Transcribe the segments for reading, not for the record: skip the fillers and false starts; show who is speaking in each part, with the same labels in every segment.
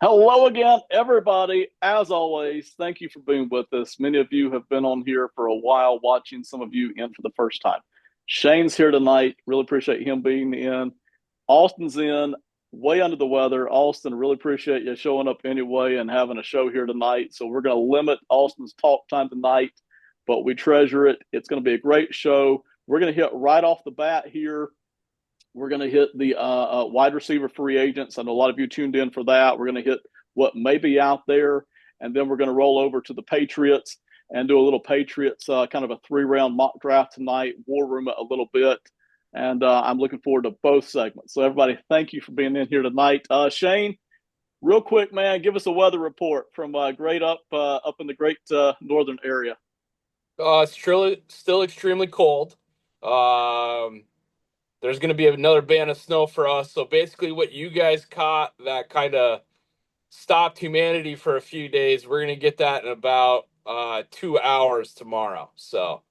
Speaker 1: Hello again, everybody. As always, thank you for being with us. Many of you have been on here for a while, watching, some of you in for the first time. Shane's here tonight. Really appreciate him being in. Austin's in, way under the weather. Austin, really appreciate you showing up anyway and having a show here tonight. So we're going to limit Austin's talk time tonight, but we treasure it. It's going to be a great show. We're going to hit right off the bat here. We're going to hit the wide receiver free agents. I know a lot of you tuned in for that. We're going to hit what may be out there, and then we're going to roll over to the Patriots and do a little Patriots kind of a 3-round mock draft tonight, war room a little bit. And I'm looking forward to both segments. So, everybody, thank you for being in here tonight. Shane, real quick, man, give us a weather report from great up in the great northern area.
Speaker 2: It's truly still extremely cold. Um, there's going to be another band of snow for us. So basically, what you guys caught that kind of stopped humanity for a few days, we're going to get that in about 2 hours tomorrow. So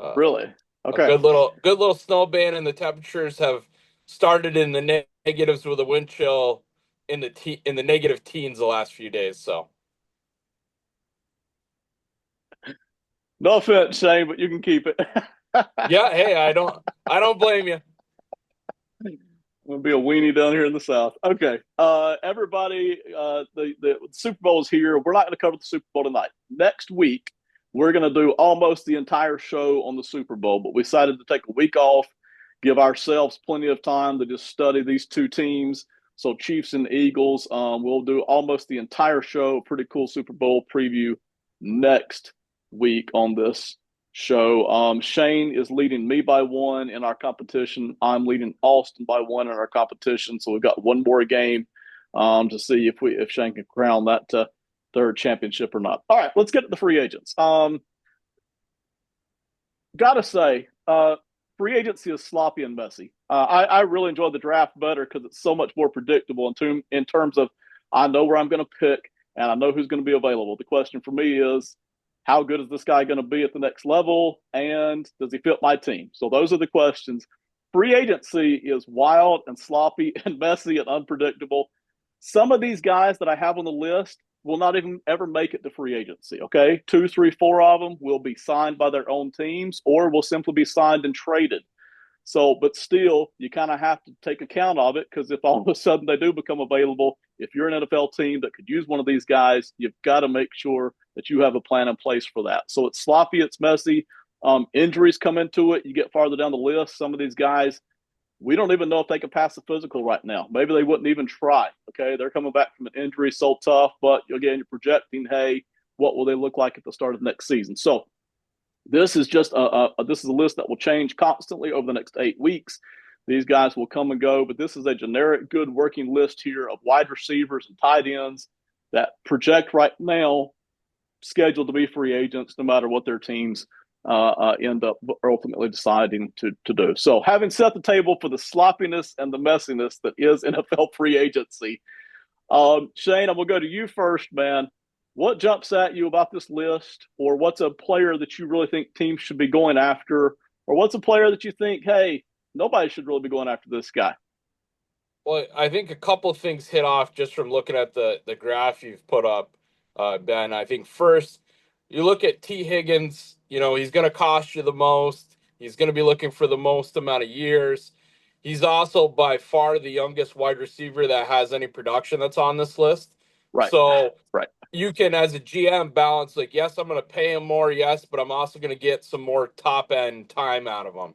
Speaker 2: uh,
Speaker 1: Really?
Speaker 2: a
Speaker 1: Okay.
Speaker 2: good little snow band, and the temperatures have started in the negatives with a wind chill in the negative teens the last few days. So
Speaker 1: No offense, Shane, but you can keep it.
Speaker 2: yeah, hey, I don't blame you.
Speaker 1: I'm gonna be a weenie down here in the South. Okay, everybody, the Super Bowl is here. We're not going to cover the Super Bowl tonight. Next week, we're going to do almost the entire show on the Super Bowl, but we decided to take a week off, give ourselves plenty of time to just study these two teams. So Chiefs and Eagles, we'll do almost the entire show. Pretty cool Super Bowl preview next week on this show. Shane is leading me by one in our competition. I'm leading Austin by one in our competition. So we've got one more game to see if Shane can crown that third championship or not. All right, let's get to the free agents. Gotta say, free agency is sloppy and messy. I really enjoy the draft better because it's so much more predictable in terms of I know where I'm going to pick and I know who's going to be available. The question for me is how good is this guy going to be at the next level and does he fit my team? So those are the questions. Free agency is wild and sloppy and messy and unpredictable. Some of these guys that I have on the list will not even ever make it to free agency. Okay, two, three, four of them will be signed by their own teams, or will simply be signed and traded. So, but still, you kind of have to take account of it because if all of a sudden they do become available, if you're an NFL team that could use one of these guys, you've got to make sure that you have a plan in place for that. So it's sloppy, it's messy. Injuries come into it. You get farther down the list. Some of these guys we don't even know if they can pass the physical right now. Maybe they wouldn't even try. Okay, they're coming back from an injury so tough, but again, you're projecting, hey, what will they look like at the start of the next season? So this is just this is a list that will change constantly over the next 8 weeks. These guys will come and go, but this is a generic, good working list here of wide receivers and tight ends that project right now scheduled to be free agents, no matter what their teams end up ultimately deciding to do. So, having set the table for the sloppiness and the messiness that is NFL free agency, Shane, I'm going to go to you first, man. What jumps at you about this list, or what's a player that you really think teams should be going after, or what's a player that you think, hey, nobody should really be going after this guy?
Speaker 2: Well, I think a couple of things hit off just from looking at the graph you've put up, Ben. I think first, you look at T. Higgins, he's going to cost you the most. He's going to be looking for the most amount of years. He's also by far the youngest wide receiver that has any production that's on this list.
Speaker 1: Right,
Speaker 2: So
Speaker 1: right.
Speaker 2: you can, as a GM, balance like, yes, I'm going to pay him more, yes, but I'm also going to get some more top end time out of him.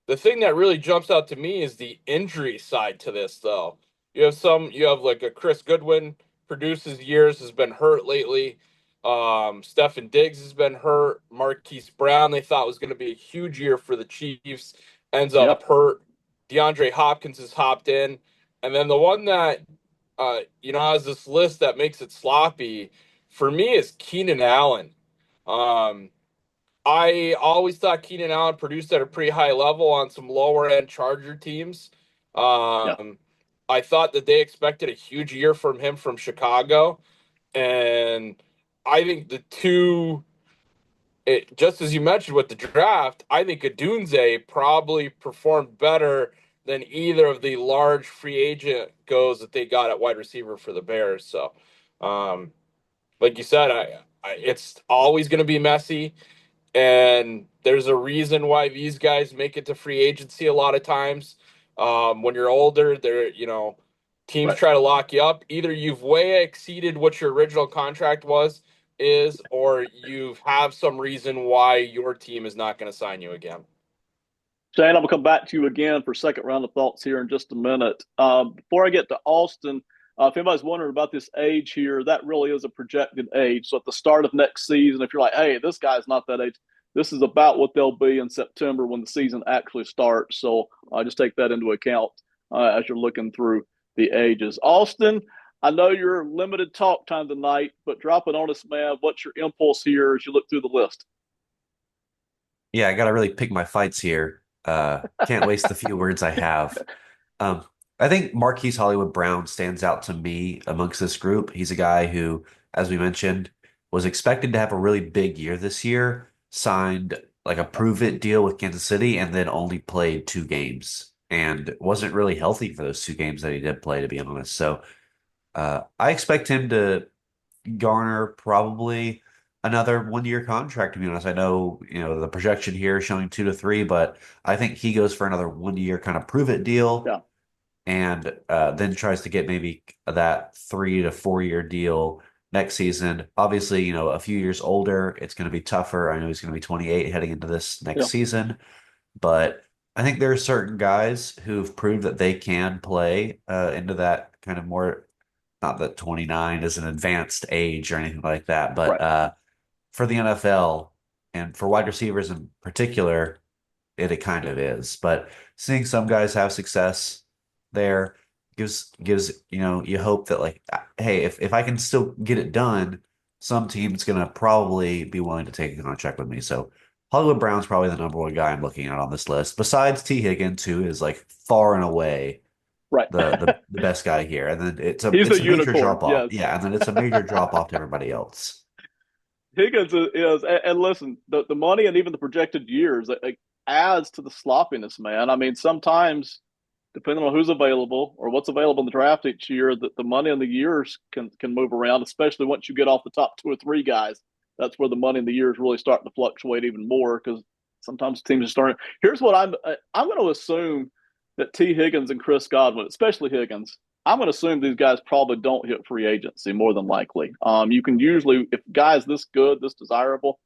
Speaker 2: The thing that really jumps out to me is the injury side to this, though. You have like a Chris Goodwin, produces years, has been hurt lately. Stefan Diggs has been hurt. Marquise Brown, they thought was going to be a huge year for the Chiefs, ends up
Speaker 1: Yep.
Speaker 2: hurt. DeAndre Hopkins has hopped in. And then the one that, has this list that makes it sloppy for me is Keenan Allen. Um, I always thought Keenan Allen produced at a pretty high level on some lower end Charger teams.
Speaker 1: Yeah.
Speaker 2: Um, I thought that they expected a huge year from him from Chicago, and I think just as you mentioned with the draft, I think Adunze probably performed better than either of the large free agent goes that they got at wide receiver for the Bears. So, um, like you said, it's always going to be messy. And there's a reason why these guys make it to free agency a lot of times. When you're older, teams
Speaker 1: Right.
Speaker 2: try to lock you up. Either you've way exceeded what your original contract or you have some reason why your team is not going to sign you again.
Speaker 1: Shane, I'm going to come back to you again for second round of thoughts here in just a minute. Before I get to Austin, if anybody's wondering about this age here, that really is a projected age. So at the start of next season, if you're like, hey, this guy's not that age, this is about what they'll be in September when the season actually starts. So just take that into account as you're looking through the ages. Austin, I know you're limited talk time tonight, but drop it on us, man. What's your impulse here as you look through the list?
Speaker 3: Yeah, I gotta really pick my fights here. Can't waste the few words I have. Um, I think Marquise Hollywood Brown stands out to me amongst this group. He's a guy who, as we mentioned, was expected to have a really big year this year, signed like a prove it deal with Kansas City, and then only played 2 games and wasn't really healthy for those 2 games that he did play, to be honest. So I expect him to garner probably another 1 year contract, to be honest. I know, the projection here is showing 2 to 3, but I think he goes for another 1 year kind of prove it deal
Speaker 1: Yeah,
Speaker 3: and then tries to get maybe that 3 to 4 year deal next season. Obviously, a few years older, it's going to be tougher. I know he's going to be 28 heading into this next
Speaker 1: yeah,
Speaker 3: season, but I think there are certain guys who've proved that they can play into that kind of more, not that 29 is an advanced age or anything like that, but
Speaker 1: right.
Speaker 3: for the NFL and for wide receivers in particular, it kind of is. But seeing some guys have success there gives you hope that, like, hey, if I can still get it done, some team's gonna probably be willing to take a contract with me. So Hollywood Brown's probably the number one guy I'm looking at on this list, besides T. Higgins, who is like far and away
Speaker 1: Right.
Speaker 3: the best guy here. And then it's a
Speaker 1: He's
Speaker 3: it's
Speaker 1: a
Speaker 3: a major
Speaker 1: unicorn.
Speaker 3: drop off.
Speaker 1: Yes.
Speaker 3: Yeah, and then it's a major drop off to everybody else.
Speaker 1: Higgins is and listen, the money and even the projected years it adds to the sloppiness, man. I mean, sometimes depending on who's available or what's available in the draft each year, that the money and the years can move around, especially once you get off the top two or three guys. That's where the money and the years really start to fluctuate even more because sometimes teams are starting. Here's what I'm going to assume that T. Higgins and Chris Godwin, especially Higgins, I'm going to assume these guys probably don't hit free agency more than likely. You can usually, if guys this good, this desirable,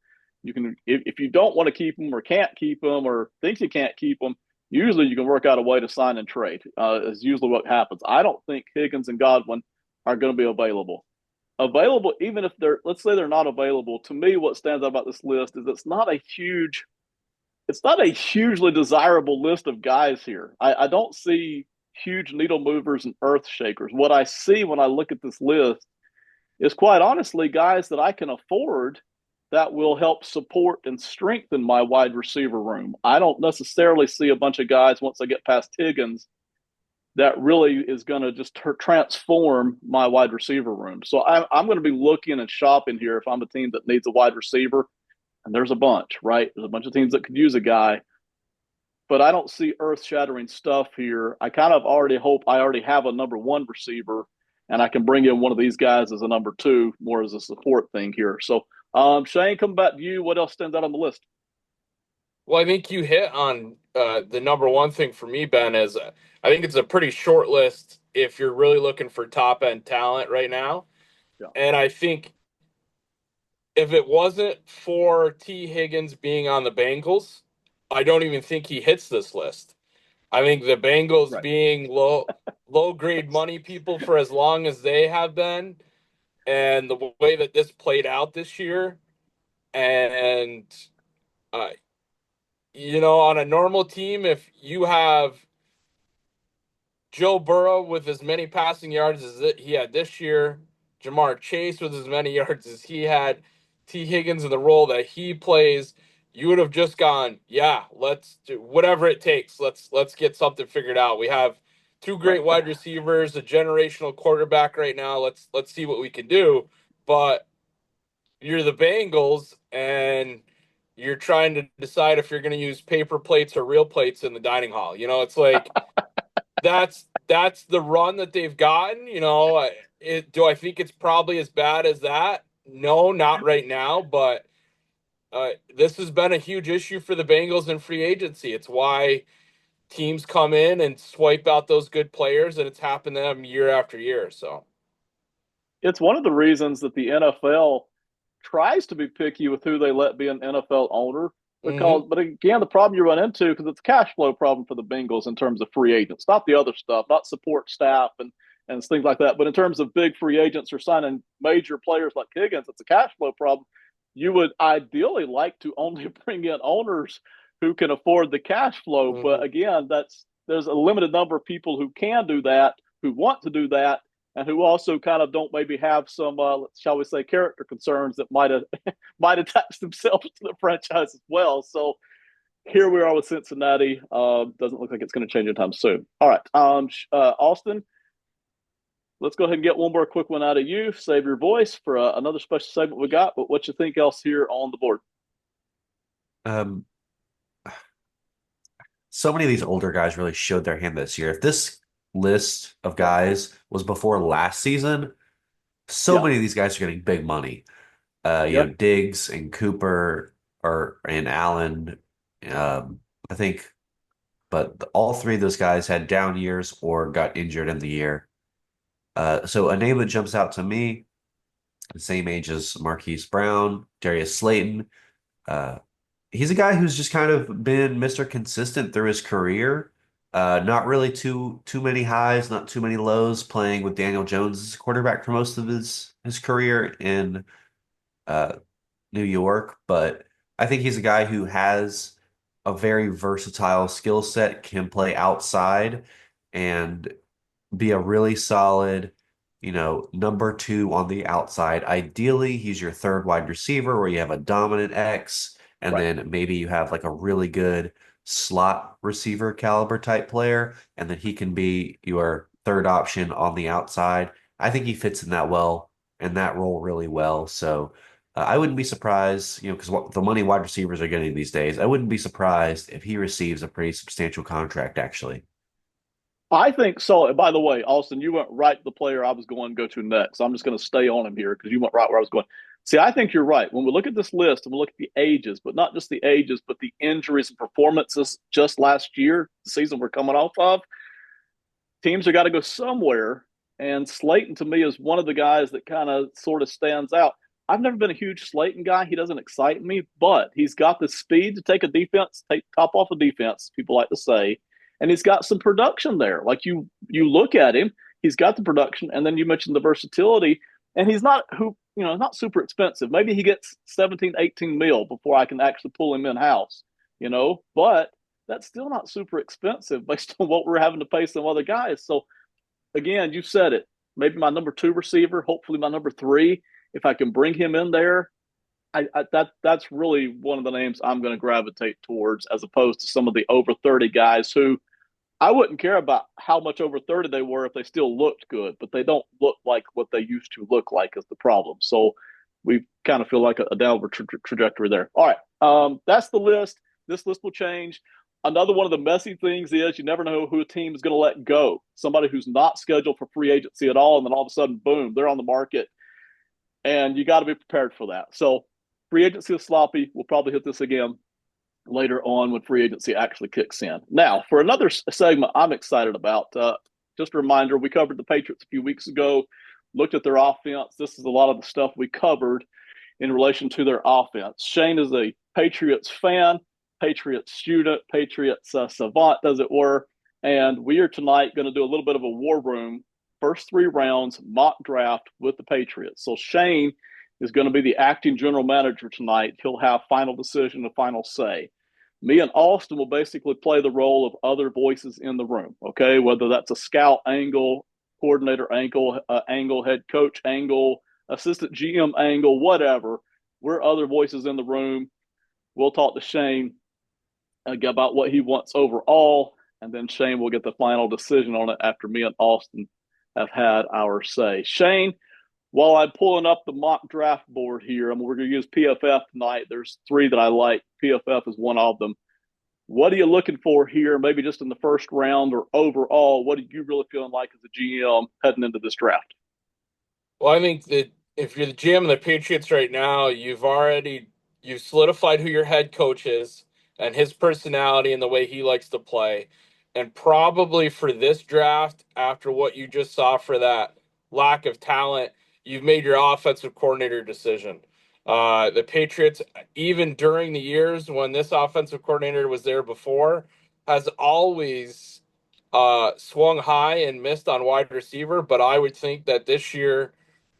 Speaker 1: you can if you don't want to keep them or can't keep them or think you can't keep them, usually you can work out a way to sign and trade. Is usually what happens. I don't think Higgins and Godwin are going to be available. Available, even if they're, let's say they're not available. To me, what stands out about this list is it's not a hugely desirable list of guys here. I don't see huge needle movers and earth shakers. What I see when I look at this list is quite honestly guys that I can afford that will help support and strengthen my wide receiver room. I don't necessarily see a bunch of guys once I get past Higgins that really is going to just transform my wide receiver room. So I'm going to be looking and shopping here if I'm a team that needs a wide receiver. And there's a bunch, right? There's a bunch of teams that could use a guy, but I don't see earth shattering stuff here. I kind of already hope I already have a number one receiver and I can bring in one of these guys as a number two, more as a support thing here. So, Shane, coming back to you. What else stands out on the list?
Speaker 2: Well, I think you hit on the number one thing for me, Ben, is I think it's a pretty short list if you're really looking for top end talent right now.
Speaker 1: Yeah,
Speaker 2: And I think if it wasn't for T. Higgins being on the Bengals, I don't even think he hits this list. I think the Bengals
Speaker 1: right.
Speaker 2: being low grade money people for as long as they have been, and the way that this played out this year, and uh, on a normal team, if you have Joe Burrow with as many passing yards as he had this year, Jamar Chase with as many yards as he had, T. Higgins in the role that he plays, you would have just gone, yeah, let's do whatever it takes. Let's get something figured out. We have two
Speaker 1: Right.
Speaker 2: great wide receivers, a generational quarterback right now. Let's see what we can do. But you're the Bengals and you're trying to decide if you're going to use paper plates or real plates in the dining hall. It's like that's the run that they've gotten. Do I think it's probably as bad as that? No, not right now. But this has been a huge issue for the Bengals in free agency. It's why teams come in and swipe out those good players, and it's happened to them year after year. So,
Speaker 1: It's one of the reasons that the NFL tries to be picky with who they let be an NFL owner.
Speaker 2: hmm
Speaker 1: But again, the problem you run into because it's a cash flow problem for the Bengals in terms of free agents, not the other stuff, not support staff and things like that. But in terms of big free agents or signing major players like Higgins, it's a cash flow problem. You would ideally like to only bring in owners who can afford the cash flow. But
Speaker 2: hmm
Speaker 1: again, there's a limited number of people who can do that, who want to do that, and who also kind of don't maybe have some, shall we say, character concerns that might attach themselves to the franchise as well. So here we are with Cincinnati. Doesn't look like it's going to change anytime soon. All right, Austin, let's go ahead and get one more quick one out of you. Save your voice for another special segment we got. But what you think else here on the board?
Speaker 3: Um, so many of these older guys really showed their hand this year. If this list of
Speaker 1: Yeah,
Speaker 3: guys was before last season, so
Speaker 1: yeah,
Speaker 3: many of these guys are getting big money.
Speaker 1: yeah.
Speaker 3: Diggs and Cooper and Allen. Um, I think, but all three of those guys had down years or got injured in the year. So a name that jumps out to me, the same age as Marquise Brown, Darius Slayton. Uh, he's a guy who's just kind of been Mr. Consistent through his career. Not really too many highs, not too many lows, playing with Daniel Jones as quarterback for most of his career in uh, New York, but I think he's a guy who has a very versatile skill set, can play outside and be a really solid, number two on the outside. Ideally, he's your third wide receiver where you have a dominant X, and
Speaker 1: Right.
Speaker 3: then maybe you have like a really good slot receiver caliber type player, and then he can be your third option on the outside. I think he fits in that role really well. So I wouldn't be surprised, because what the money wide receivers are getting these days, I wouldn't be surprised if he receives a pretty substantial contract, actually.
Speaker 1: I think so. By the way, Austin, you went right to the player I was going to go to next. So I'm just going to stay on him here because you went right where I was going. See, I think you're right. When we look at this list and we look at the ages, but not just the ages, but the injuries and performances just last year, the season we're coming off of, teams have got to go somewhere. And Slayton to me is one of the guys that kind of sort of stands out. I've never been a huge Slayton guy. He doesn't excite me, but he's got the speed to take a defense, take top off a defense, people like to say, and he's got some production there. Like you look at him, he's got the production, and then you mentioned the versatility, and he's not not super expensive. Maybe he gets 17, 18 mil before I can actually pull him in house, but that's still not super expensive based on what we're having to pay some other guys. So again, you said it. Maybe my number two receiver, hopefully my number three. If I can bring him in there, that's really one of the names I'm going to gravitate towards, as opposed to some of the over 30 guys who I wouldn't care about how much over 30 they were if they still looked good, but they don't look like what they used to look like is the problem. So we kind of feel like a downward trajectory there. All right, that's the list. This list will change. Another one of the messy things is you never know who a team is going to let go. Somebody who's not scheduled for free agency at all, and then all of a sudden, boom, they're on the market, and you got to be prepared for that. So free agency is sloppy. We'll probably hit this again later on when free agency actually kicks in. Now, for another segment I'm excited about, just a reminder, we covered the Patriots a few weeks ago, looked at their offense. This is a lot of the stuff we covered in relation to their offense. Shane is a Patriots fan, Patriots student, Patriots savant, as it were. And we are tonight going to do a little bit of a war room, first three rounds mock draft with the Patriots. So Shane is going to be the acting general manager tonight. He'll have final decision and final say. Me and Austin will basically play the role of other voices in the room, okay? Whether that's a scout angle, coordinator angle, head coach angle, assistant GM angle, whatever. We're other voices in the room. We'll talk to Shane about what he wants overall, and then Shane will get the final decision on it after me and Austin have had our say. Shane, while I'm pulling up the mock draft board here, we're going to use PFF tonight. There's three that I like. PFF is one of them. What are you looking for here? Maybe just in the first round or overall, what are you really feeling like as a GM heading into this draft?
Speaker 2: Well, I think that if you're the GM of the Patriots right now, you've solidified who your head coach is and his personality and the way he likes to play. And probably for this draft, after what you just saw for that lack of talent, you've made your offensive coordinator decision. The Patriots, even during the years when this offensive coordinator was there before, has always swung high and missed on wide receiver. But I would think that this year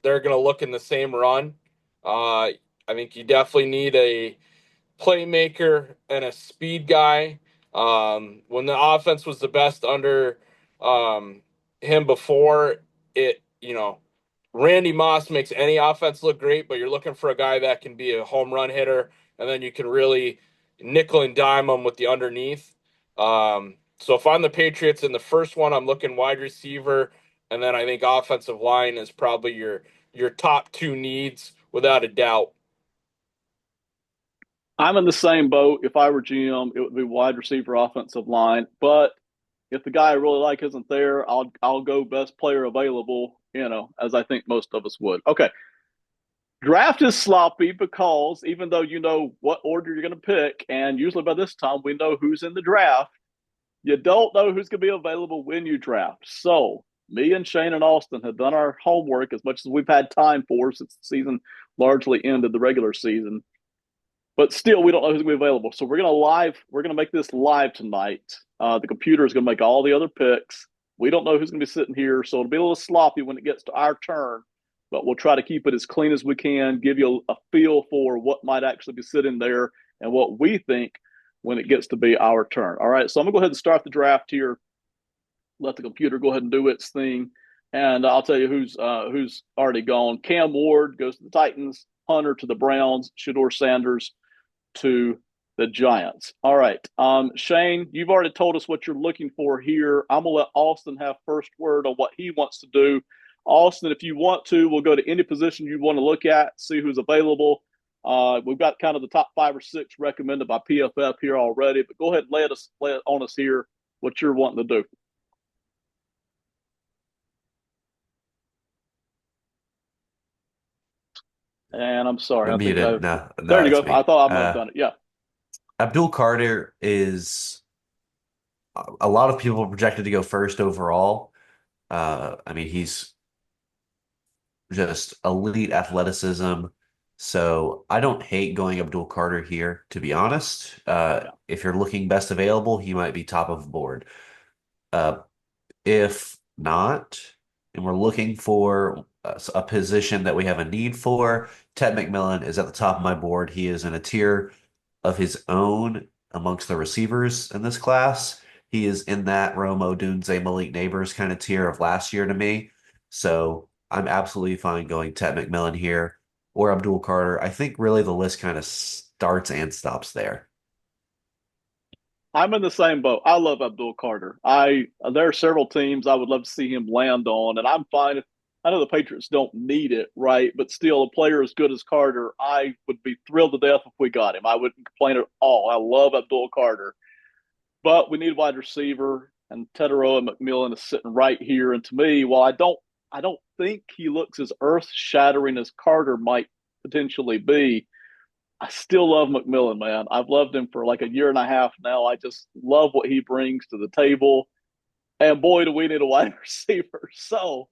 Speaker 2: they're going to look in the same run. I think you definitely need a playmaker and a speed guy. When the offense was the best under him before, Randy Moss makes any offense look great, but you're looking for a guy that can be a home run hitter, and then you can really nickel and dime them with the underneath. So if I'm the Patriots in the first one, I'm looking wide receiver, and then I think offensive line is probably your top two needs without a doubt.
Speaker 1: I'm in the same boat. If I were GM, it would be wide receiver, offensive line. But if the guy I really like isn't there, I'll go best player available. As I think most of us would. Okay, draft is sloppy because even though you know what order you're going to pick, and usually by this time we know who's in the draft, you don't know who's going to be available when you draft. So me and Shane and Austin have done our homework as much as we've had time for since the season largely ended the regular season. But still, we don't know who's going to be available. So we're going to make this live tonight. The computer is going to make all the other picks. We don't know who's going to be sitting here, so it'll be a little sloppy when it gets to our turn. But we'll try to keep it as clean as we can, give you a feel for what might actually be sitting there and what we think when it gets to be our turn. All right, so I'm going to go ahead and start the draft here. Let the computer go ahead and do its thing, and I'll tell you who's already gone. Cam Ward goes to the Titans. Hunter to the Browns. Shedeur Sanders to the Giants. All right. Shane, you've already told us what you're looking for here. I'm going to let Austin have first word on what he wants to do. Austin, if you want to, we'll go to any position you want to look at, see who's available. We've got kind of the top 5 or 6 recommended by PFF here already, but go ahead and lay it on us here what you're wanting to do. And I'm sorry.
Speaker 3: I'm
Speaker 1: I think
Speaker 3: muted. No,
Speaker 1: there
Speaker 3: no,
Speaker 1: you
Speaker 3: it's
Speaker 1: go. I
Speaker 3: me.
Speaker 1: thought I might have done it. Yeah.
Speaker 3: Abdul Carter is a lot of people projected to go first overall. I mean, he's just elite athleticism. So I don't hate going Abdul Carter here, to be honest.
Speaker 1: Yeah.
Speaker 3: If you're looking best available, he might be top of the board. Uh, if not, and we're looking for a position that we have a need for, Ted McMillan is at the top of my board. He is in a tier of his own amongst the receivers in this class. He is in that Rome Odunze, Malik Neighbors kind of tier of last year to me. So I'm absolutely fine going Ted McMillan here or Abdul Carter. I think really the list kind of starts and stops there.
Speaker 1: I'm in the same boat. I love Abdul Carter. I There are several teams I would love to see him land on, and I'm fine if I know the Patriots don't need it, right? But still, a player as good as Carter, I would be thrilled to death if we got him. I wouldn't complain at all. I love Abdul Carter, but we need a wide receiver, and Teterow and McMillan is sitting right here. And to me, while I don't think he looks as earth shattering as Carter might potentially be. I still love McMillan, man. I've loved him for like a year and a half now. I just love what he brings to the table. And boy, do we need a wide receiver. So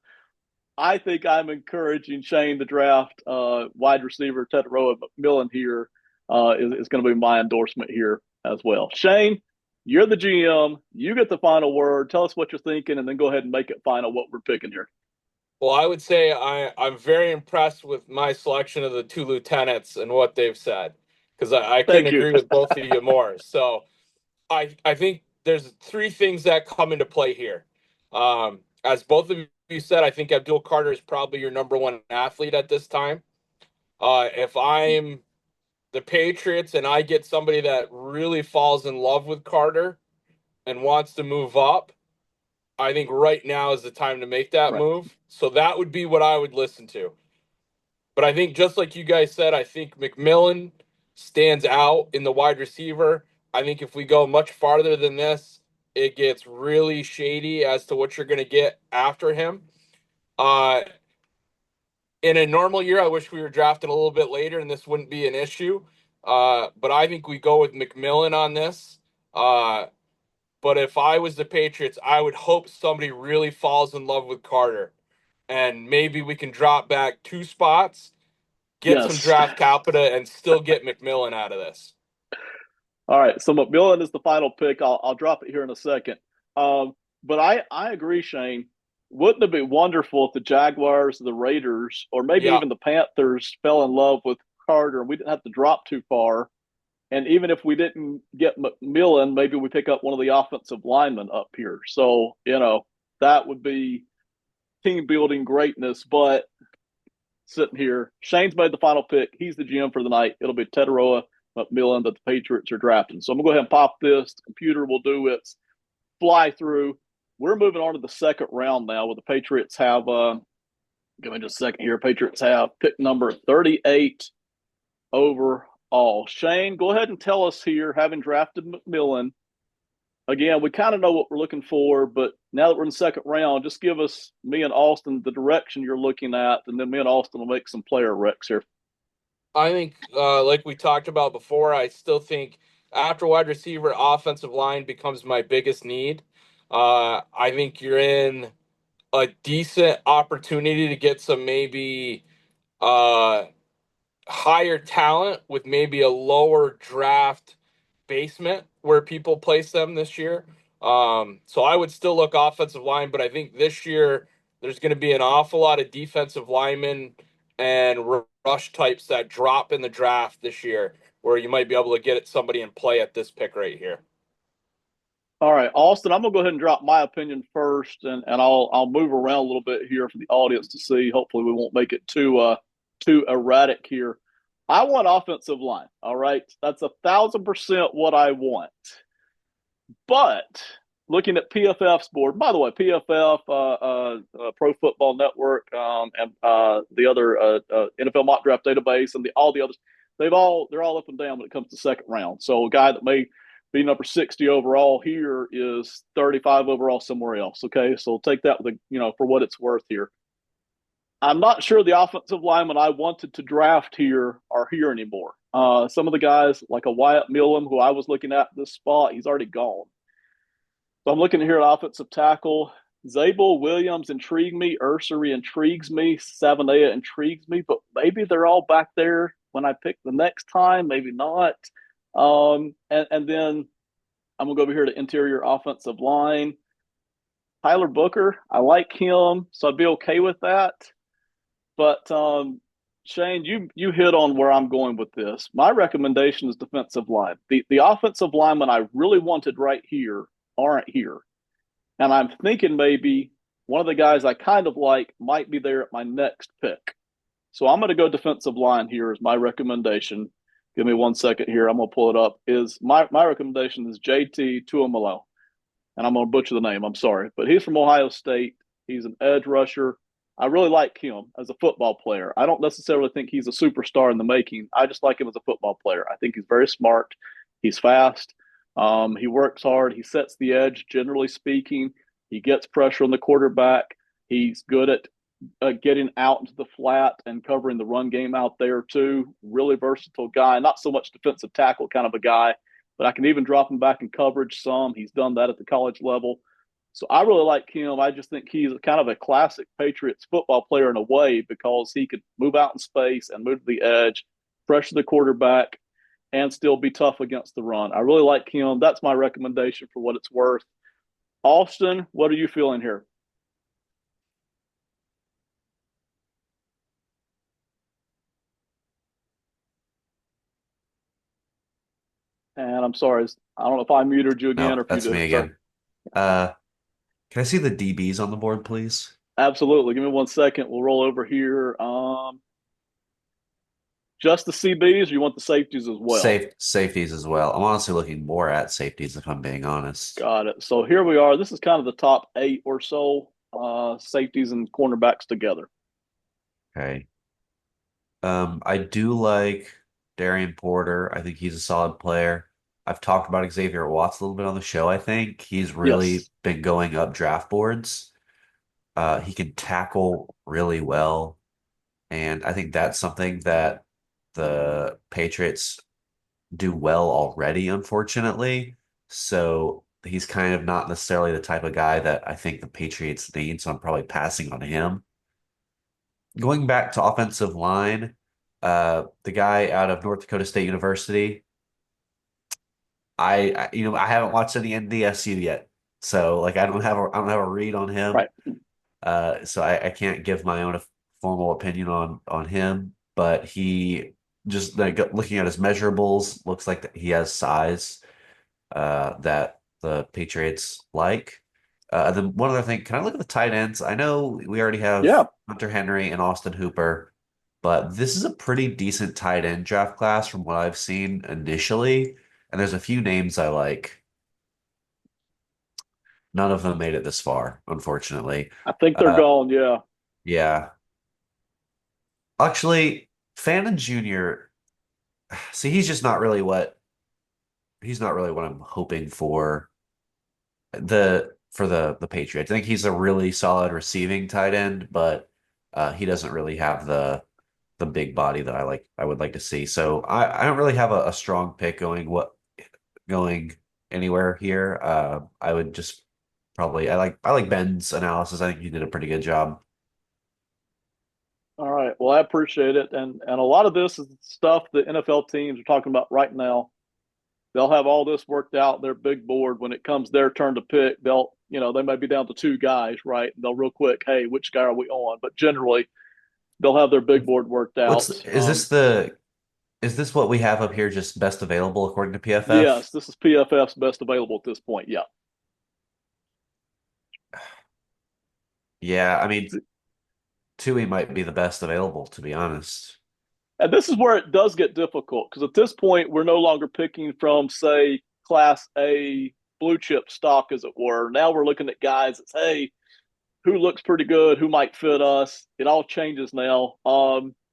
Speaker 1: I think I'm encouraging Shane to draft wide receiver Teterow McMillan here is going to be my endorsement here as well. Shane, you're the GM. You get the final word. Tell us what you're thinking, and then go ahead and make it final what we're picking here.
Speaker 2: Well, I would say I'm very impressed with my selection of the two lieutenants and what they've said because I couldn't
Speaker 1: Thank you.
Speaker 2: agree with both of you more. So I think there's three things that come into play here. As both of you said, I think Abdul Carter is probably your number one athlete at this time. If I'm the Patriots and I get somebody that really falls in love with Carter and wants to move up, I think right now is the time to make that
Speaker 1: Right.
Speaker 2: move. So that would be what I would listen to. But I think just like you guys said, I think McMillan stands out in the wide receiver. I think if we go much farther than this, it gets really shady as to what you're going to get after him. Uh, in a normal year, I wish we were drafting a little bit later and this wouldn't be an issue. But I think we go with McMillan on this. Uh, but if I was the Patriots, I would hope somebody really falls in love with Carter. And maybe we can drop back 2 spots, get some
Speaker 1: Yes.
Speaker 2: draft capital, and still get McMillan out of this.
Speaker 1: All right. So McMillan is the final pick. I'll drop it here in a second. But I agree, Shane. Wouldn't it be wonderful if the Jaguars, the Raiders, or maybe
Speaker 2: Yeah,
Speaker 1: even the Panthers fell in love with Carter and we didn't have to drop too far? And even if we didn't get McMillan, maybe we pick up one of the offensive linemen up here. So, that would be team building greatness. But sitting here, Shane's made the final pick. He's the GM for the night. It'll be Tetaroa McMillan that the Patriots are drafting. So I'm going to go ahead and pop this. The computer will do its fly through. We're moving on to the second round now, where the Patriots have, give me just a second here. Patriots have pick number 38 overall. Shane, go ahead and tell us here, having drafted McMillan, again, we kind of know what we're looking for, but now that we're in the second round, just give us, me and Austin, the direction you're looking at, and then me and Austin will make some player recs here.
Speaker 2: I think, like we talked about before, I still think after wide receiver, offensive line becomes my biggest need. I think you're in a decent opportunity to get some maybe uh, higher talent with maybe a lower draft basement where people place them this year. So I would still look offensive line, but I think this year there's going to be an awful lot of defensive linemen and rush types that drop in the draft this year, where you might be able to get somebody in play at this pick right here.
Speaker 1: All right, Austin, I'm gonna go ahead and drop my opinion first, and I'll move around a little bit here for the audience to see. Hopefully, we won't make it too erratic here. I want offensive line. All right, that's 1,000% what I want. But looking at PFF's board, by the way, PFF, Pro Football Network, and the other NFL mock draft database, and all the others, they're all up and down when it comes to second round. So a guy that may be number 60 overall here is 35 overall somewhere else. Okay, so take that with for what it's worth here. I'm not sure the offensive linemen I wanted to draft here are here anymore. Some of the guys like a Wyatt Millam, who I was looking at this spot, he's already gone. So I'm looking here at offensive tackle. Zabel Williams intrigue me. Ursery intrigues me. Savanea intrigues me, but maybe they're all back there when I pick the next time. Maybe not. And then I'm gonna go over here to interior offensive line. Tyler Booker, I like him, so I'd be okay with that. But Shane, you hit on where I'm going with this. My recommendation is defensive line. The offensive linemen I really wanted right here aren't here. And I'm thinking maybe one of the guys I kind of like might be there at my next pick. So I'm going to go defensive line here as my recommendation. Give me 1 second here. I'm going to pull it up. Is my recommendation is JT Tuamalo. And I'm going to butcher the name. I'm sorry. But he's from Ohio State. He's an edge rusher. I really like him as a football player. I don't necessarily think he's a superstar in the making. I just like him as a football player. I think he's very smart. He's fast. He works hard. He sets the edge, generally speaking. He gets pressure on the quarterback. He's good at getting out into the flat and covering the run game out there, too. Really versatile guy. Not so much defensive tackle kind of a guy, but I can even drop him back in coverage some. He's done that at the college level. So I really like him. I just think he's kind of a classic Patriots football player in a way because he could move out in space and move to the edge, pressure the quarterback, and still be tough against the run. I really like him. That's my recommendation for what it's worth. Austin, what are you feeling here? And I'm sorry, I don't know if I muted you again or
Speaker 3: No,
Speaker 1: if you
Speaker 3: that's
Speaker 1: did
Speaker 3: me
Speaker 1: it, sir.
Speaker 3: again. Uh, can I see the DBs on the board, please?
Speaker 1: Absolutely. Give me 1 second. We'll roll over here. Just the CBs, or you want the safeties as well?
Speaker 3: Safeties as well. I'm honestly looking more at safeties if I'm being honest.
Speaker 1: Got it. So here we are. This is kind of the top eight or so safeties and cornerbacks together.
Speaker 3: Okay. I do like Darian Porter. I think he's a solid player. I've talked about Xavier Watts a little bit on the show, I think. He's really
Speaker 1: Yes.
Speaker 3: been going up draft boards. He can tackle really well. And I think that's something that the Patriots do well already, unfortunately. So he's kind of not necessarily the type of guy that I think the Patriots need. So I'm probably passing on him. Going back to offensive line, the guy out of North Dakota State University, I haven't watched any NDSU yet. So like I don't have a read on him.
Speaker 1: Right.
Speaker 3: So I can't give my own formal opinion on him, but he just like looking at his measurables, looks like that he has size that the Patriots like. And then one other thing, can I look at the tight ends? I know we already have
Speaker 1: Yeah.
Speaker 3: Hunter Henry and Austin Hooper, but this is a pretty decent tight end draft class from what I've seen initially. And there's a few names I like. None of them made it this far, unfortunately.
Speaker 1: I think they're
Speaker 3: Uh,
Speaker 1: gone. Yeah.
Speaker 3: yeah. Actually, Fannin Jr., see, he's not really what I'm hoping for the Patriots. I think he's a really solid receiving tight end, but he doesn't really have the big body that I would like to see. So I don't really have a strong pick going anywhere here. I would just probably I like Ben's analysis. I think he did a pretty good job.
Speaker 1: All right. Well, I appreciate it. And a lot of this is stuff the NFL teams are talking about right now. They'll have all this worked out, their big board. When it comes their turn to pick, they may be down to two guys, right? They'll real quick, hey, which guy are we on? But generally, they'll have their big board worked
Speaker 3: What's
Speaker 1: out.
Speaker 3: is this the is this what we have up here just best available according to PFF?
Speaker 1: Yes, this is PFF's best available at this point. Yeah.
Speaker 3: Yeah, I mean Tui might be the best available to be honest.
Speaker 1: And this is where it does get difficult because at this point, we're no longer picking from, say, Class A blue chip stock, as it were. Now we're looking at guys that, hey, who looks pretty good, who might fit us. It all changes now.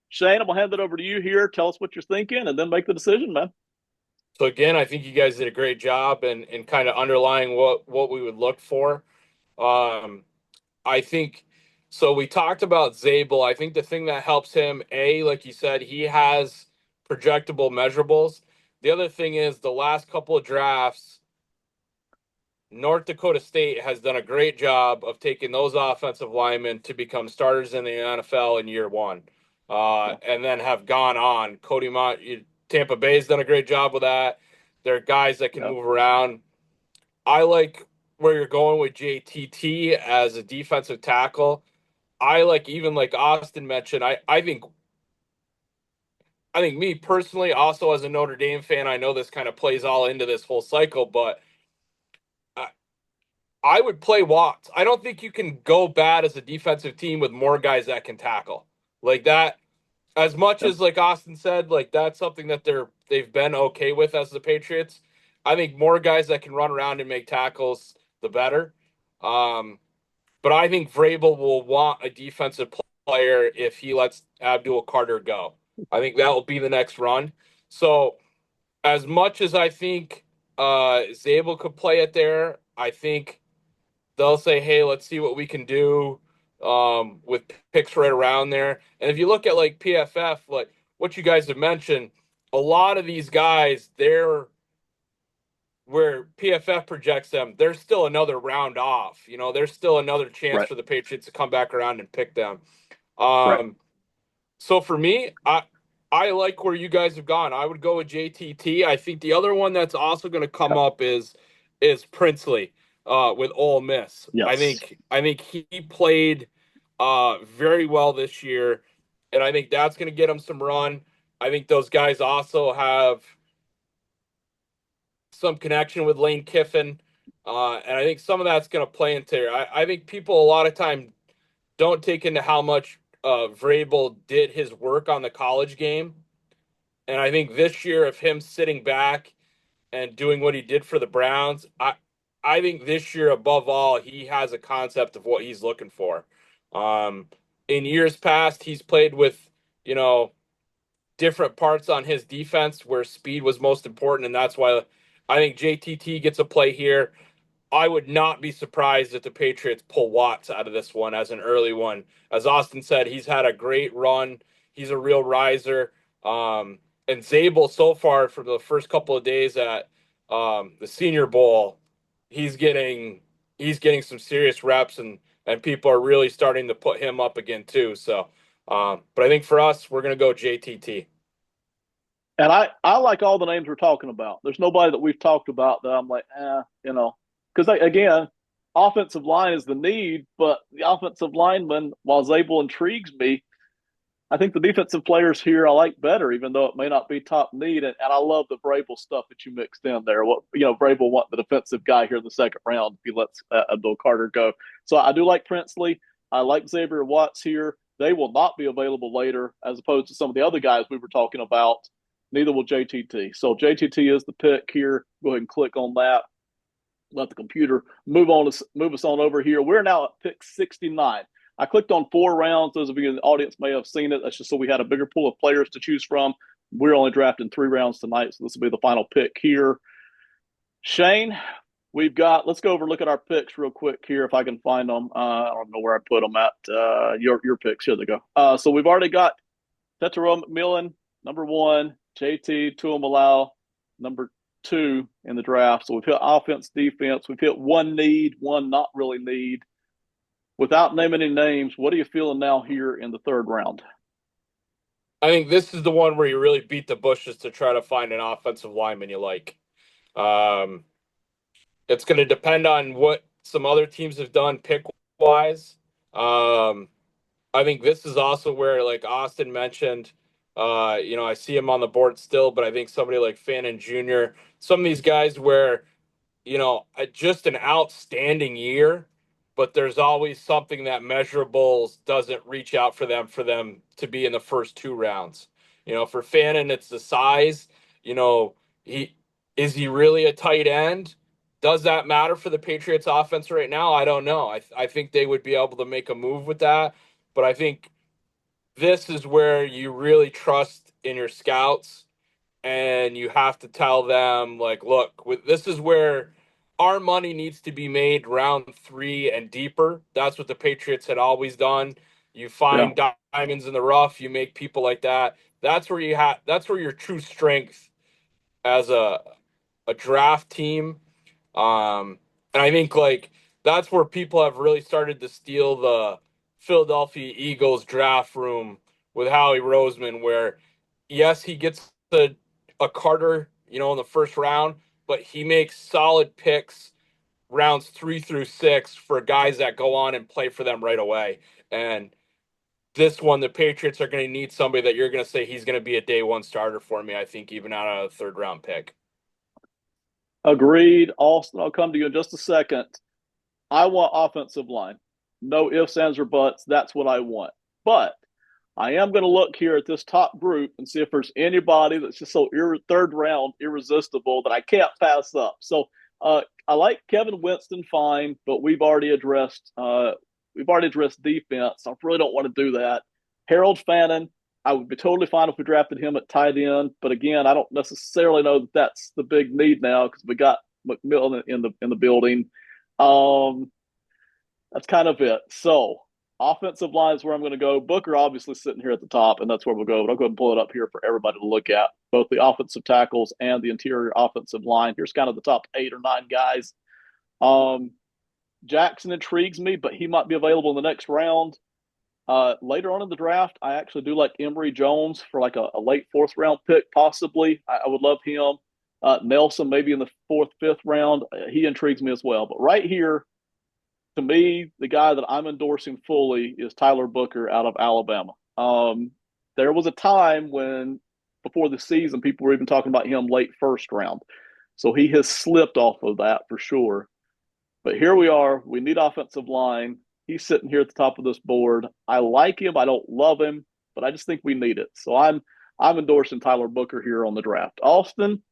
Speaker 1: Shane, I'm gonna hand it over to you here. Tell us what you're thinking, and then make the decision, man.
Speaker 2: So again, I think you guys did a great job and kind of underlying what we would look for. Um, I think so. We talked about Zabel. I think the thing that helps him, like you said, he has projectable measurables. The other thing is the last couple of drafts, North Dakota State has done a great job of taking those offensive linemen to become starters in the NFL in year one,
Speaker 1: Yeah,
Speaker 2: and then have gone on. Tampa Bay's done a great job with that. They're guys that can
Speaker 1: yeah,
Speaker 2: move around. I like where you're going with JTT as a defensive tackle. I like even like Austin mentioned. I think me personally, also as a Notre Dame fan, I know this kind of plays all into this whole cycle, but I, I would play Watts. I don't think you can go bad as a defensive team with more guys that can tackle like that. As much
Speaker 1: yeah.
Speaker 2: as like Austin said, like that's something that they've been okay with as the Patriots. I think more guys that can run around and make tackles, the better. Um, but I think Vrabel will want a defensive player if he lets Abdul Carter go. I think that will be the next run. So as much as I think Zabel could play it there, I think they'll say, "Hey, let's see what we can do with picks right around there." And if you look at like PFF, like what you guys have mentioned, a lot of these guys, they're where PFF projects them, there's still another round off. There's still another chance
Speaker 1: Right,
Speaker 2: for the Patriots to come back around and pick them.
Speaker 1: right.
Speaker 2: Um, so for me, I like where you guys have gone. I would go with JTT. I think the other one that's also going to come
Speaker 1: Yeah.
Speaker 2: up is Princely with Ole Miss. I
Speaker 1: Yes.
Speaker 2: think I think he played very well this year, and I think that's going to get him some run. I think those guys also have some connection with Lane Kiffin, and I think some of that's going to play into it. I think people a lot of time don't take into how much Vrabel did his work on the college game. And I think this year of him sitting back and doing what he did for the Browns, I think this year above all, he has a concept of what he's looking for. Um, in years past, he's played with, you know, different parts on his defense where speed was most important, and that's why I think JTT gets a play here. I would not be surprised if the Patriots pull Watts out of this one as an early one. As Austin said, he's had a great run. He's a real riser. And Zabel so far for the first couple of days at the Senior Bowl, he's getting he's getting some serious reps, and people are really starting to put him up again too. So, but I think for us, we're gonna go JTT.
Speaker 1: And I like all the names we're talking about. There's nobody that we've talked about that I'm like, because again, offensive line is the need, but the offensive lineman, while Zabel intrigues me, I think the defensive players here I like better, even though it may not be top need. And I love the Vrabel stuff that you mixed in there. What Vrabel want the defensive guy here in the second round if he lets Abdul Carter go. So I do like Princely. I like Xavier Watts here. They will not be available later, as opposed to some of the other guys we were talking about. Neither will JTT. So JTT is the pick here. Go ahead and click on that. Let the computer move us on over here. We're now at pick 69. I clicked on 4 rounds. Those of you in the audience may have seen it. That's just so we had a bigger pool of players to choose from. We're only drafting 3 rounds tonight, so this will be the final pick here. Shane, let's go over and look at our picks real quick here if I can find them. I don't know where I put them at. Your picks. Here they go. So we've already got Tetero McMillan, number 1, JT Tuamalau, number 2 in the draft. So we've hit offense, defense. We've hit one need, one not really need. Without naming any names, what are you feeling now here in the third round?
Speaker 2: I think this is the one where you really beat the bushes to try to find an offensive lineman you like. Um, it's going to depend on what some other teams have done pick wise. Um, I think this is also where, like Austin mentioned, I see him on the board still, but I think somebody like Fannin Jr., some of these guys where just an outstanding year, but there's always something that measurables doesn't reach out for them to be in the first 2 rounds. For Fannin, it's the size. He is he really a tight end? Does that matter for the Patriots offense right now? I don't know. I think they would be able to make a move with that, but I think this is where you really trust in your scouts and you have to tell them, like, look, this is where our money needs to be made round 3 and deeper. That's what the Patriots had always done. You
Speaker 1: Yeah,
Speaker 2: find diamonds in the rough, you make people like that. That's where your true strength as a draft team. And I think, like, that's where people have really started to steal the Philadelphia Eagles draft room with Howie Roseman, where yes, he gets a Carter, in the first round, but he makes solid picks rounds 3 through 6 for guys that go on and play for them right away. And this one, the Patriots are going to need somebody that you're going to say he's going to be a day one starter for me. I think even out of a third round pick.
Speaker 1: agreed. Austin, I'll come to you in just a second. I want offensive line. No ifs, ands, or buts. That's what I want. But I am going to look here at this top group and see if there's anybody that's just so third round irresistible that I can't pass up. So I like Kevin Winston fine, but we've already addressed defense. I really don't want to do that. Harold Fannin, I would be totally fine if we drafted him at tight end, but again, I don't necessarily know that that's the big need now because we got McMillan in the building. Um, that's kind of it. So offensive line is where I'm going to go. Booker obviously sitting here at the top, and that's where we'll go. But I'll go ahead and pull it up here for everybody to look at, both the offensive tackles and the interior offensive line. Here's kind of the top 8 or 9 guys. Um, Jackson intrigues me, but he might be available in the next round. Later on in the draft, I actually do like Emory Jones for like a late fourth round pick, possibly. I would love him. Nelson, maybe in the fourth, fifth round. He intrigues me as well. But right here, to me, the guy that I'm endorsing fully is Tyler Booker out of Alabama. There was a time when, before the season, people were even talking about him late first round. So he has slipped off of that for sure. But here we are. We need offensive line. He's sitting here at the top of this board. I like him. I don't love him, but I just think we need it. So I'm endorsing Tyler Booker here on the draft. Austin,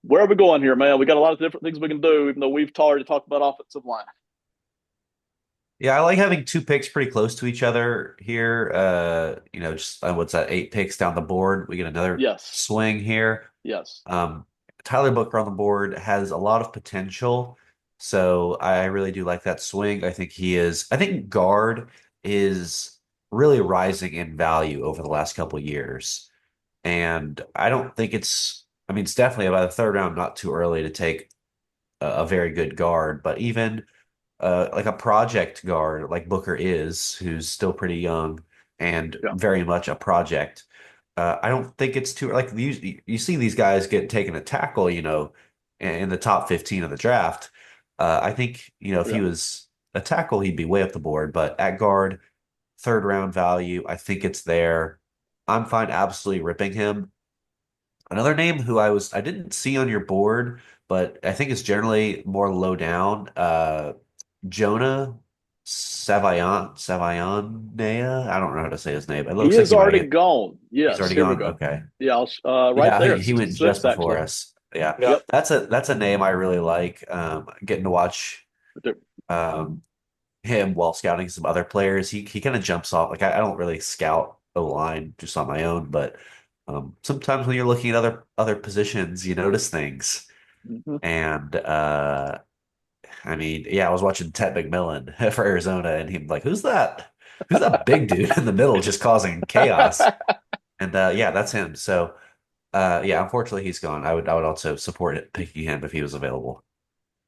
Speaker 1: where are we going here, man? We got a lot of different things we can do, even though we've already talked about offensive line.
Speaker 3: Yeah, I like having 2 picks pretty close to each other here. Just what's that, 8 picks down the board. We get another
Speaker 1: Yes.
Speaker 3: swing here.
Speaker 1: Yes.
Speaker 3: Um, Tyler Booker on the board has a lot of potential. So I really do like that swing. I think guard is really rising in value over the last couple of years. And I don't think it's definitely about the third round, not too early to take a very good guard, but even like a project guard like Booker is, who's still pretty young and
Speaker 1: Yeah,
Speaker 3: very much a project. I don't think it's too like you see these guys get taken at tackle, in the top 15 of the draft. I think, if he
Speaker 1: yeah.
Speaker 3: was a tackle, he'd be way up the board, but at guard, third round value, I think it's there. I'm fine absolutely ripping him. Another name who I didn't see on your board, but I think is generally more low down. Jonah Savaianea. I don't know how to say his name. It
Speaker 1: He
Speaker 3: looks like
Speaker 1: is
Speaker 3: he might
Speaker 1: already
Speaker 3: get.
Speaker 1: gone.
Speaker 3: He's
Speaker 1: Yes,
Speaker 3: already
Speaker 1: here we
Speaker 3: gone.
Speaker 1: go.
Speaker 3: Okay.
Speaker 1: Yeah, right
Speaker 3: Yeah,
Speaker 1: there,
Speaker 3: he went just
Speaker 1: six
Speaker 3: before
Speaker 1: actually.
Speaker 3: us. Yeah,
Speaker 2: Yeah.
Speaker 1: Yep.
Speaker 3: that's a name I really like. Getting to watch um, him while scouting some other players. He kind of jumps off. Like I don't really scout O line just on my own, but sometimes when you're looking at other positions, you notice things.
Speaker 1: Mhm.
Speaker 3: And yeah, I was watching Ted McMillan for Arizona, and he's like, "Who's that? Who's that big dude in the middle just causing chaos?" And yeah, that's him. So yeah, unfortunately, he's gone. I would also support it, picking him if he was available.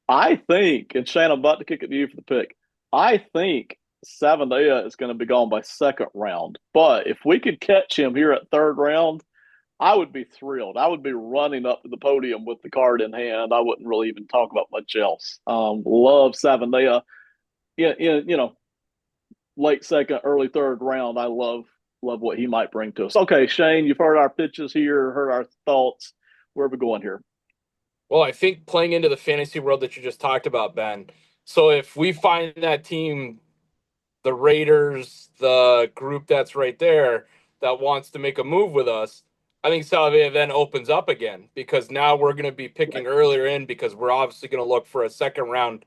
Speaker 1: I think, and Shane, I'm about to kick it to you for the pick. I think Savandea is going to be gone by second round. But if we could catch him here at third round, I would be thrilled. I would be running up to the podium with the card in hand. I wouldn't really even talk about much else. Love Savandea. Late second, early third round. I love what he might bring to us. Okay, Shane, you've heard our pitches here, heard our thoughts. Where are we going here?
Speaker 2: Well, I think playing into the fantasy world that you just talked about, Ben. So if we find that team, the Raiders, the group that's right there that wants to make a move with us, I think Salvia then opens up again because now we're going to be picking
Speaker 1: Right.
Speaker 2: earlier in because we're obviously going to look for a second round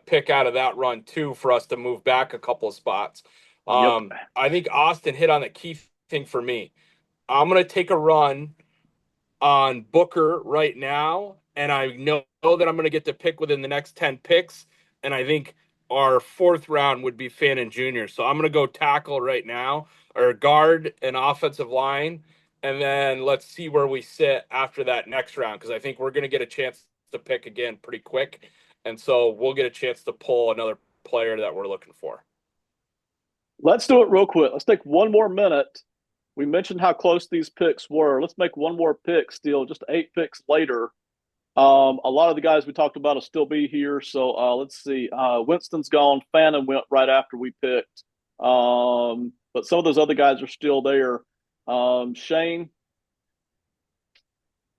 Speaker 2: pick out of that run too for us to move back a couple of spots.
Speaker 1: Yep.
Speaker 2: I think Austin hit on the key thing for me. I'm going to take a run on Booker right now, and I know that I'm going to get to pick within the next 10 picks. And I think our fourth round would be Fannin Jr. So I'm going to go tackle right now, or guard and offensive line. And then let's see where we sit after that next round, because I think we're going to get a chance to pick again pretty quick. And so we'll get a chance to pull another player that we're looking for.
Speaker 1: Let's do it real quick. Let's take one more minute. We mentioned how close these picks were. Let's make one more pick still, just 8 picks later. A lot of the guys we talked about will still be here. So let's see. Winston's gone. Fannin went right after we picked. But some of those other guys are still there. Shane,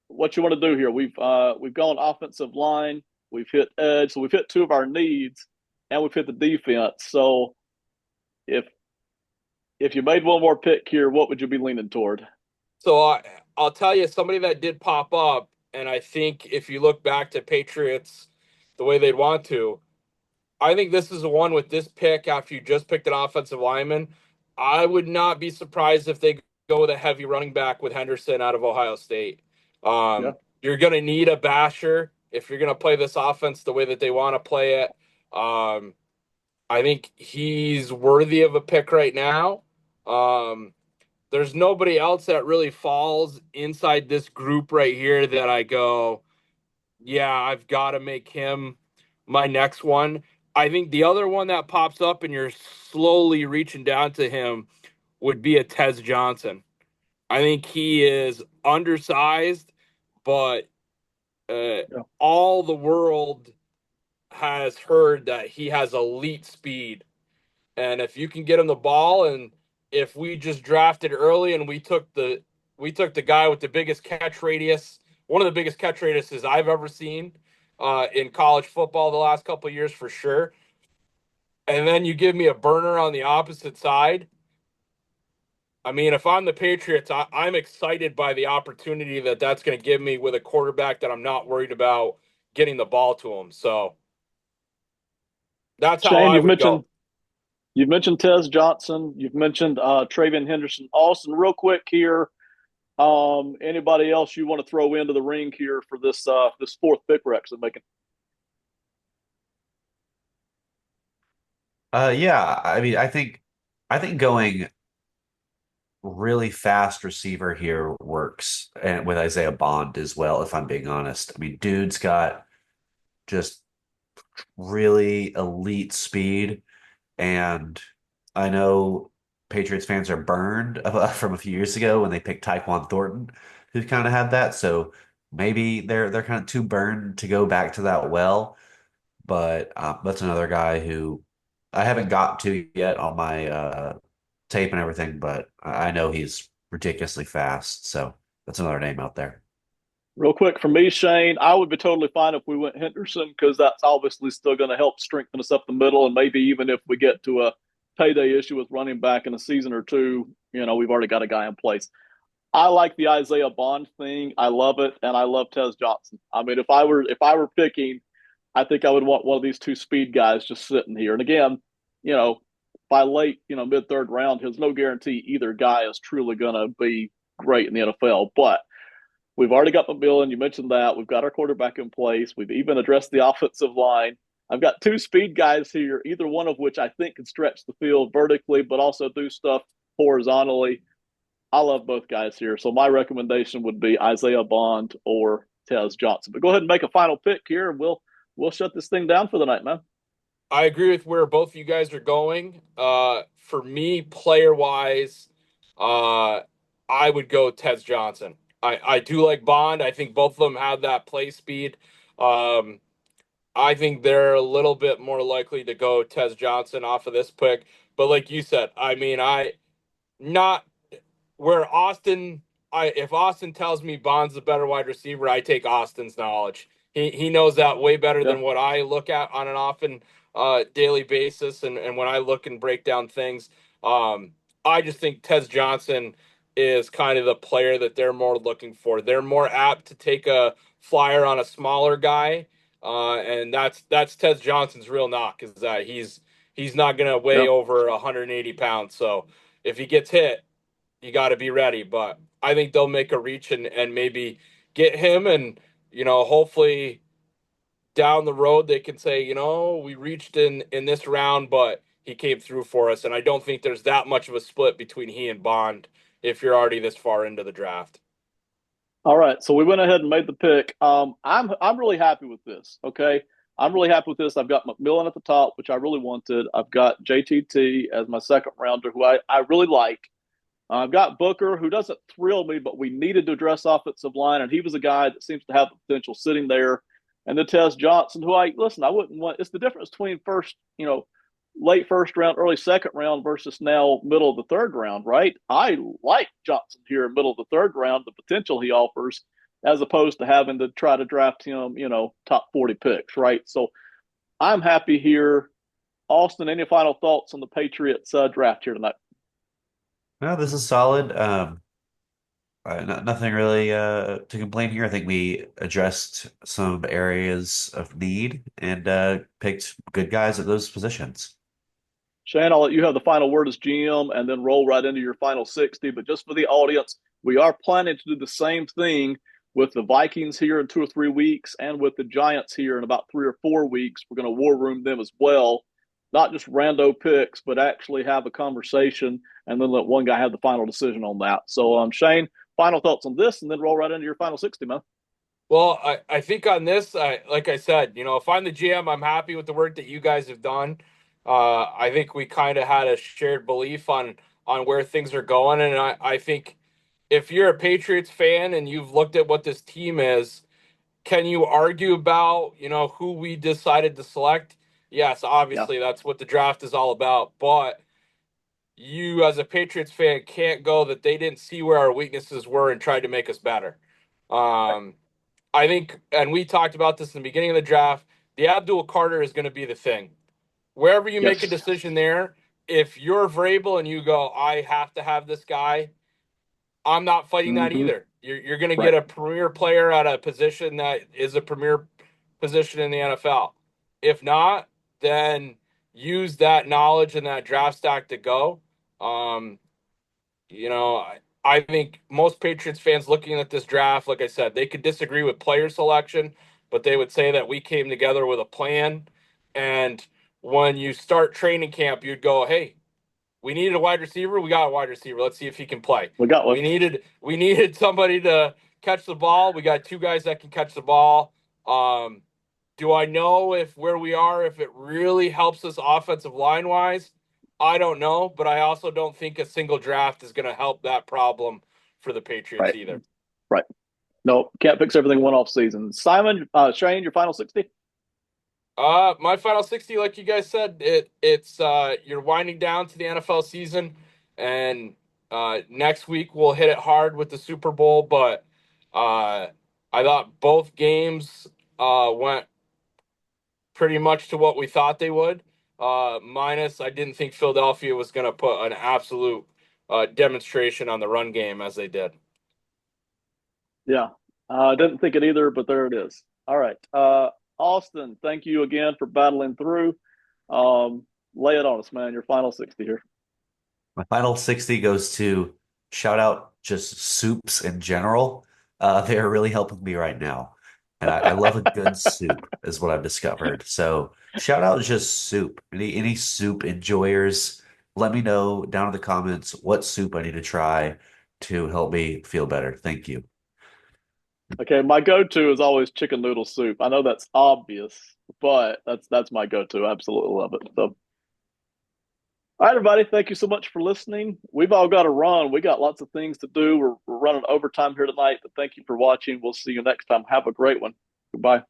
Speaker 1: what you want to do here? We've gone offensive line. We've hit edge. So we've hit two of our needs, and we've hit the defense. So if if you made one more pick here, what would you be leaning toward?
Speaker 2: So I'll tell you somebody that did pop up, and I think if you look back to Patriots the way they'd want to, I think this is the one with this pick after you just picked an offensive lineman. I would not be surprised if they go with a heavy running back with Henderson out of Ohio State.
Speaker 1: Yeah,
Speaker 2: You're going to need a basher if you're going to play this offense the way that they want to play it. Um, I think he's worthy of a pick right now. Um, there's nobody else that really falls inside this group right here that I go, yeah, I've got to make him my next one. I think the other one that pops up and you're slowly reaching down to him would be a Tez Johnson. I think he is undersized, but
Speaker 1: yeah.
Speaker 2: all the world has heard that he has elite speed. And if you can get him the ball, and if we just drafted early and we took the guy with the biggest catch radius, one of the biggest catch radiuses I've ever seen in college football the last couple of years for sure. And then you give me a burner on the opposite side. I mean, if I'm the Patriots, I'm excited by the opportunity that that's going to give me with a quarterback that I'm not worried about getting the ball to him. So that's how
Speaker 1: Shane,
Speaker 2: I would go.
Speaker 1: you've mentioned Tez Johnson. You've mentioned Travion Henderson. Austin, real quick here. Anybody else you want to throw into the ring here for this fourth pick we're actually making?
Speaker 3: Yeah, I mean, I think going really fast receiver here works, and with Isaiah Bond as well, if I'm being honest. I mean, dude's got just really elite speed, and I know Patriots fans are burned from a few years ago when they picked Tyquan Thornton, who kind of had that. So maybe they're kind of too burned to go back to that well. But that's another guy who I haven't got to yet on my tape and everything, but I know he's ridiculously fast. So that's another name out there.
Speaker 1: Real quick for me, Shane, I would be totally fine if we went Henderson because that's obviously still going to help strengthen us up the middle. And maybe even if we get to a payday issue with running back in a season or two, we've already got a guy in place. I like the Isaiah Bond thing. I love it, and I love Tez Johnson. I mean, if I were picking, I think I would want one of these two speed guys just sitting here. And again, by late, mid third round, there's no guarantee either guy is truly going to be great in the NFL. But we've already got McMillan. You mentioned that. We've got our quarterback in place. We've even addressed the offensive line. I've got two speed guys here, either one of which I think can stretch the field vertically, but also do stuff horizontally. I love both guys here. So my recommendation would be Isaiah Bond or Tez Johnson. But go ahead and make a final pick here, and we'll shut this thing down for the night, man.
Speaker 2: I agree with where both of you guys are going. For me, player wise, I would go Tez Johnson. I do like Bond. I think both of them have that play speed. Um, I think they're a little bit more likely to go Tez Johnson off of this pick. But like you said, I mean, not where Austin. I if Austin tells me Bond's the better wide receiver, I take Austin's knowledge. He knows that way better
Speaker 1: Yeah.
Speaker 2: than what I look at on an often daily basis, and when I look and break down things, um, I just think Tez Johnson is kind of the player that they're more looking for. They're more apt to take a flyer on a smaller guy, and that's Tez Johnson's real knock is that he's not going to weigh
Speaker 1: Yeah.
Speaker 2: over 180 pounds. So if he gets hit, you got to be ready. But I think they'll make a reach and maybe get him, and hopefully down the road they can say, we reached in this round, but he came through for us. And I don't think there's that much of a split between he and Bond if you're already this far into the draft.
Speaker 1: All right, so we went ahead and made the pick. I'm really happy with this. Okay, I'm really happy with this. I've got McMillan at the top, which I really wanted. I've got JTT as my second rounder, who I really like. I've got Booker, who doesn't thrill me, but we needed to address offensive line, and he was a guy that seems to have the potential sitting there. And then Tez Johnson, who I wouldn't want. It's the difference between late first round, early second round versus now middle of the third round, right? I like Johnson here in middle of the third round, the potential he offers, as opposed to having to try to draft him, top 40 picks, right? So I'm happy here. Austin, any final thoughts on the Patriots draft here tonight?
Speaker 3: No, this is solid. Nothing really to complain here. I think we addressed some areas of need and picked good guys at those positions.
Speaker 1: Shane, I'll let you have the final word as GM and then roll right into your final 60. But just for the audience, we are planning to do the same thing with the Vikings here in 2 or 3 weeks and with the Giants here in about 3 or 4 weeks. We're going to war room them as well. Not just rando picks, but actually have a conversation and then let one guy have the final decision on that. So, Shane, final thoughts on this and then roll right into your final 60, man.
Speaker 2: Well, I think on this, like I said, if I'm the GM, I'm happy with the work that you guys have done. I think we kind of had a shared belief on where things are going, and I think if you're a Patriots fan and you've looked at what this team is, can you argue about who we decided to select? Yes,
Speaker 1: Yeah.
Speaker 2: obviously that's what the draft is all about, but you as a Patriots fan can't go that they didn't see where our weaknesses were and tried to make us better. Um, I think, and we talked about this in the beginning of the draft, the Abdul Carter is going to be the thing. Wherever you make a
Speaker 1: Yes.
Speaker 2: decision there, if you're Vrabel and you go, I have to have this guy, I'm not fighting that
Speaker 1: Mm-hmm.
Speaker 2: either. You're going to get
Speaker 1: Right.
Speaker 2: a premier player at a position that is a premier position in the NFL. If not, then use that knowledge and that draft stack to go. Um, you know, I think most Patriots fans looking at this draft, like I said, they could disagree with player selection, but they would say that we came together with a plan. And when you start training camp, you'd go, "Hey, we needed a wide receiver. We got a wide receiver. Let's see if he can play.
Speaker 1: We got one.
Speaker 2: We needed somebody to catch the ball. We got two guys that can catch the ball. Um, do I know if where we are, if it really helps us offensive line wise? I don't know, but I also don't think a single draft is going to help that problem for the Patriots
Speaker 1: Right.
Speaker 2: either.
Speaker 1: Right. No, can't fix everything one off season. Simon, Shane, your final 60?
Speaker 2: My final 60, like you guys said, it's you're winding down to the NFL season, and next week we'll hit it hard with the Super Bowl. But I thought both games went pretty much to what we thought they would. Minus, I didn't think Philadelphia was going to put an absolute demonstration on the run game as they did.
Speaker 1: Yeah. I didn't think it either, but there it is. All right. Austin, thank you again for battling through. Lay it on us, man. Your final 60 here.
Speaker 3: My final 60 goes to shout out just soups in general. They're really helping me right now. And I love a good soup, is what I've discovered. So shout out just soup. Any soup enjoyers, let me know down in the comments what soup I need to try to help me feel better. Thank you.
Speaker 1: Okay, my go-to is always chicken noodle soup. I know that's obvious, but that's my go-to. I absolutely love it. So, all right, everybody, thank you so much for listening. We've all got to run. We got lots of things to do. We're running overtime here tonight, but thank you for watching. We'll see you next time. Have a great one. Goodbye.